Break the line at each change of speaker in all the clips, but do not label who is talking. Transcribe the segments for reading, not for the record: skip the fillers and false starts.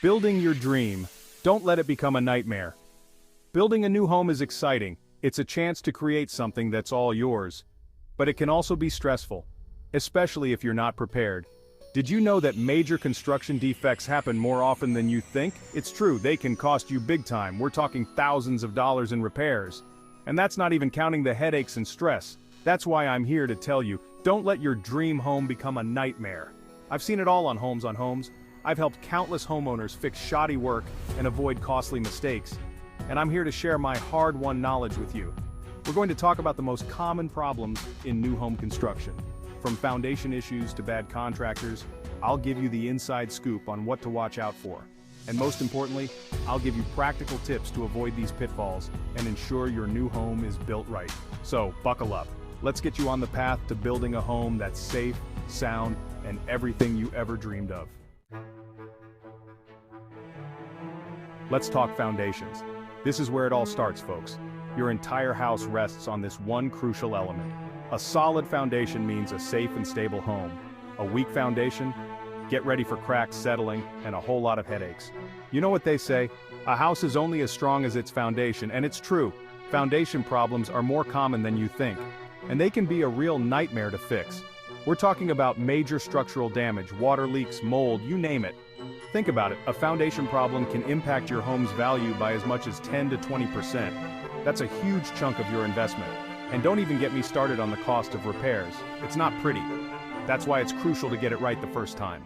Building your dream. Don't let it become a nightmare. Building a new home is exciting. It's a chance to create something that's all yours. But it can also be stressful, especially if you're not prepared. Did you know that major construction defects happen more often than you think? It's true, they can cost you big time. We're talking thousands of dollars in repairs. And that's not even counting the headaches and stress. That's why I'm here to tell you, don't let your dream home become a nightmare. I've seen it all on Homes. I've helped countless homeowners fix shoddy work and avoid costly mistakes. And I'm here to share my hard-won knowledge with you. We're going to talk about the most common problems in new home construction. From foundation issues to bad contractors, I'll give you the inside scoop on what to watch out for. And most importantly, I'll give you practical tips to avoid these pitfalls and ensure your new home is built right. So, buckle up. Let's get you on the path to building a home that's safe, sound, and everything you ever dreamed of. Let's talk foundations. This is where it all starts, folks. Your entire house rests on this one crucial element. A solid foundation means a safe and stable home. A weak foundation? Get ready for cracks settling and a whole lot of headaches. You know what they say? A house is only as strong as its foundation, and it's true. Foundation problems are more common than you think, and they can be a real nightmare to fix. We're talking about major structural damage, water leaks, mold, you name it. Think about it, a foundation problem can impact your home's value by as much as 10 to 20%. That's a huge chunk of your investment. And don't even get me started on the cost of repairs. It's not pretty. That's why it's crucial to get it right the first time.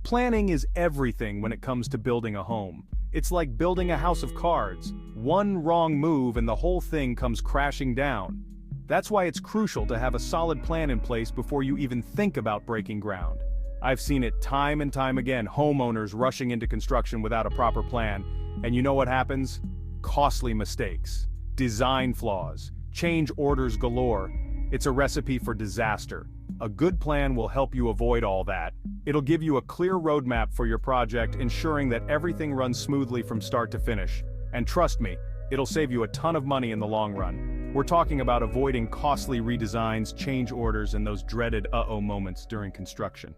Planning is everything when it comes to building a home. It's like building a house of cards. One wrong move and the whole thing comes crashing down. That's why it's crucial to have a solid plan in place before you even think about breaking ground. I've seen it time and time again, homeowners rushing into construction without a proper plan. And you know what happens? Costly mistakes, design flaws, change orders galore. It's a recipe for disaster. A good plan will help you avoid all that. It'll give you a clear roadmap for your project, ensuring that everything runs smoothly from start to finish. And trust me, it'll save you a ton of money in the long run. We're talking about avoiding costly redesigns, change orders, and those dreaded uh-oh moments during construction.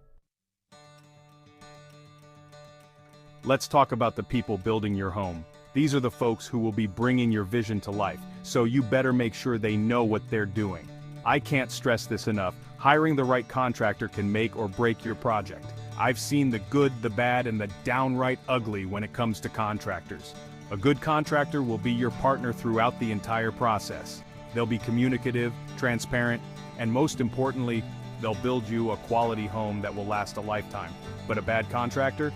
Let's talk about the people building your home. These are the folks who will be bringing your vision to life, so you better make sure they know what they're doing. I can't stress this enough, hiring the right contractor can make or break your project. I've seen the good, the bad, and the downright ugly when it comes to contractors. A good contractor will be your partner throughout the entire process. They'll be communicative, transparent, and most importantly, they'll build you a quality home that will last a lifetime. But a bad contractor?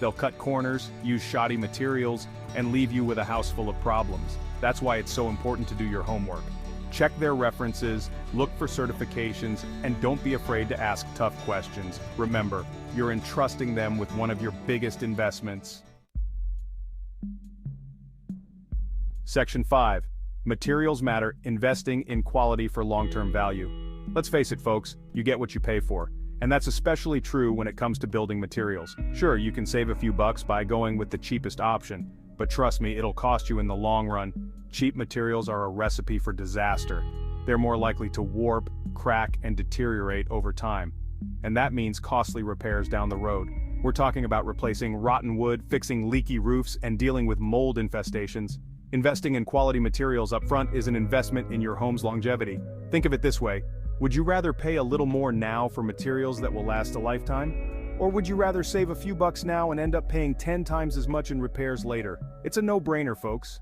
They'll cut corners, use shoddy materials, and leave you with a house full of problems. That's why it's so important to do your homework. Check their references, look for certifications, and don't be afraid to ask tough questions. Remember, you're entrusting them with one of your biggest investments. Section 5. Materials matter, investing in quality for long-term value. Let's face it, folks, you get what you pay for. And that's especially true when it comes to building materials. Sure, you can save a few bucks by going with the cheapest option, but trust me, it'll cost you in the long run. Cheap materials are a recipe for disaster. They're more likely to warp, crack, and deteriorate over time. And that means costly repairs down the road. We're talking about replacing rotten wood, fixing leaky roofs, and dealing with mold infestations. Investing in quality materials up front is an investment in your home's longevity. Think of it this way. Would you rather pay a little more now for materials that will last a lifetime? Or would you rather save a few bucks now and end up paying 10 times as much in repairs later? It's a no-brainer, folks.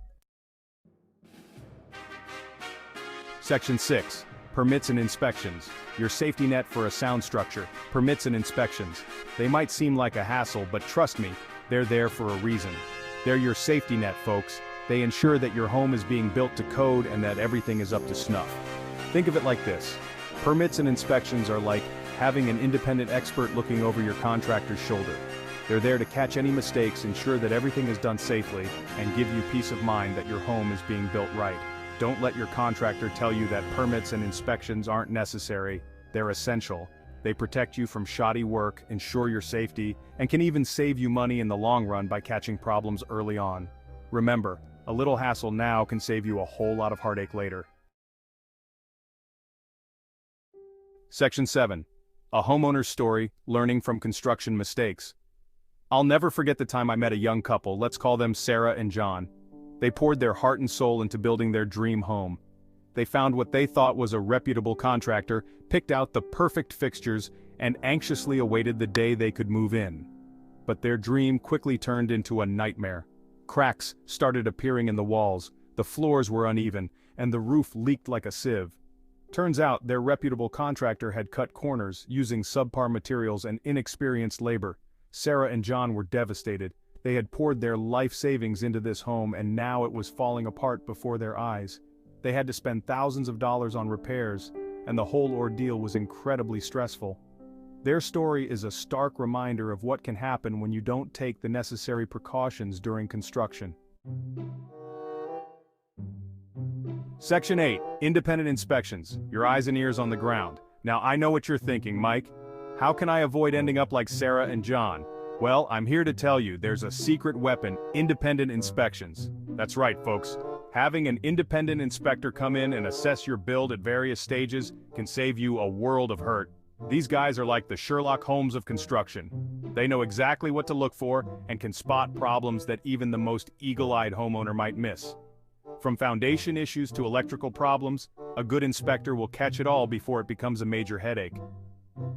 Section 6. Permits and inspections. Your safety net for a sound structure. Permits and inspections. They might seem like a hassle, but trust me, they're there for a reason. They're your safety net, folks. They ensure that your home is being built to code and that everything is up to snuff. Think of it like this. Permits and inspections are like having an independent expert looking over your contractor's shoulder. They're there to catch any mistakes, ensure that everything is done safely, and give you peace of mind that your home is being built right. Don't let your contractor tell you that permits and inspections aren't necessary. They're essential. They protect you from shoddy work, ensure your safety, and can even save you money in the long run by catching problems early on. Remember, a little hassle now can save you a whole lot of heartache later. Section 7. A homeowner's story, learning from construction mistakes. I'll never forget the time I met a young couple, let's call them Sarah and John. They poured their heart and soul into building their dream home. They found what they thought was a reputable contractor, picked out the perfect fixtures, and anxiously awaited the day they could move in. But their dream quickly turned into a nightmare. Cracks started appearing in the walls, the floors were uneven, and the roof leaked like a sieve. Turns out their reputable contractor had cut corners, using subpar materials and inexperienced labor. Sarah and John were devastated. They had poured their life savings into this home and now it was falling apart before their eyes. They had to spend thousands of dollars on repairs, and the whole ordeal was incredibly stressful. Their story is a stark reminder of what can happen when you don't take the necessary precautions during construction. Section 8. Independent inspections. Your eyes and ears on the ground. Now I know what you're thinking, Mike. How can I avoid ending up like Sarah and John? Well, I'm here to tell you there's a secret weapon: independent inspections. That's right, folks. Having an independent inspector come in and assess your build at various stages can save you a world of hurt. These guys are like the Sherlock Holmes of construction. They know exactly what to look for and can spot problems that even the most eagle-eyed homeowner might miss. From foundation issues to electrical problems, a good inspector will catch it all before it becomes a major headache.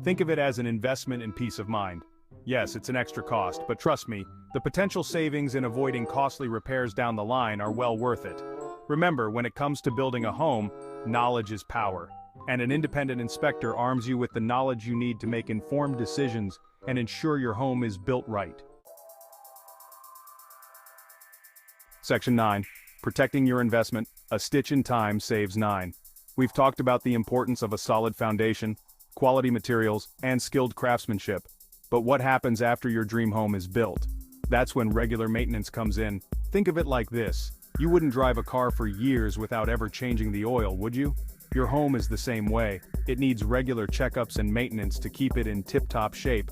Think of it as an investment in peace of mind. Yes, it's an extra cost, but trust me, the potential savings in avoiding costly repairs down the line are well worth it. Remember, when it comes to building a home, knowledge is power, and an independent inspector arms you with the knowledge you need to make informed decisions and ensure your home is built right. Section 9. Protecting your investment. A stitch in time saves 9. We've talked about the importance of a solid foundation, quality materials, and skilled craftsmanship. But what happens after your dream home is built? That's when regular maintenance comes in. Think of it like this. You wouldn't drive a car for years without ever changing the oil, would you? Your home is the same way. It needs regular checkups and maintenance to keep it in tip-top shape.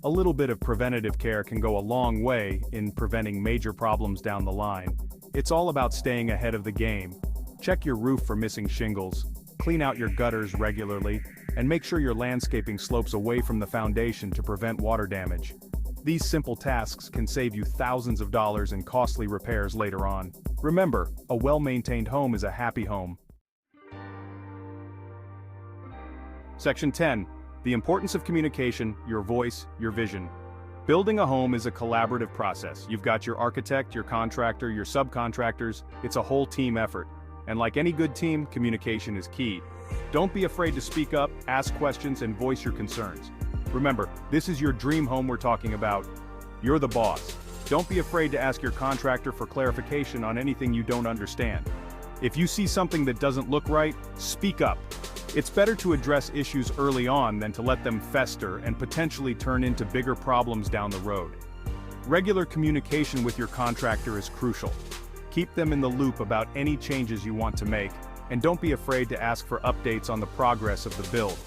A little bit of preventative care can go a long way in preventing major problems down the line. It's all about staying ahead of the game. Check your roof for missing shingles, clean out your gutters regularly, and make sure your landscaping slopes away from the foundation to prevent water damage. These simple tasks can save you thousands of dollars in costly repairs later on. Remember, a well-maintained home is a happy home. Section 10. The importance of communication, your voice, your vision. Building a home is a collaborative process. You've got your architect, your contractor, your subcontractors. It's a whole team effort. And like any good team, communication is key. Don't be afraid to speak up, ask questions, and voice your concerns. Remember, this is your dream home we're talking about. You're the boss. Don't be afraid to ask your contractor for clarification on anything you don't understand. If you see something that doesn't look right, speak up. It's better to address issues early on than to let them fester and potentially turn into bigger problems down the road. Regular communication with your contractor is crucial. Keep them in the loop about any changes you want to make, and don't be afraid to ask for updates on the progress of the build.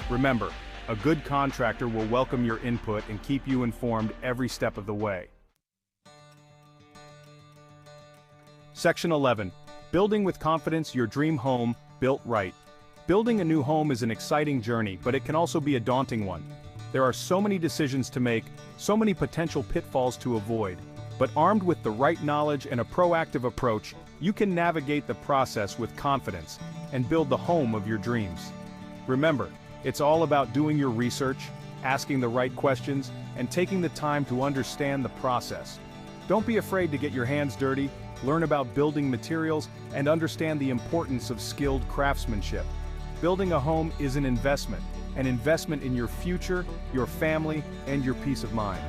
Remember, a good contractor will welcome your input and keep you informed every step of the way. Section 11. Building with confidence your dream home, built right. Building a new home is an exciting journey, but it can also be a daunting one. There are so many decisions to make, so many potential pitfalls to avoid. But armed with the right knowledge and a proactive approach, you can navigate the process with confidence and build the home of your dreams. Remember, it's all about doing your research, asking the right questions, and taking the time to understand the process. Don't be afraid to get your hands dirty, learn about building materials, and understand the importance of skilled craftsmanship. Building a home is an investment in your future, your family, and your peace of mind.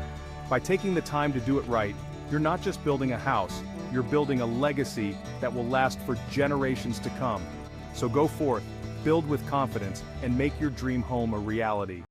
By taking the time to do it right, you're not just building a house, you're building a legacy that will last for generations to come. So go forth, build with confidence, and make your dream home a reality.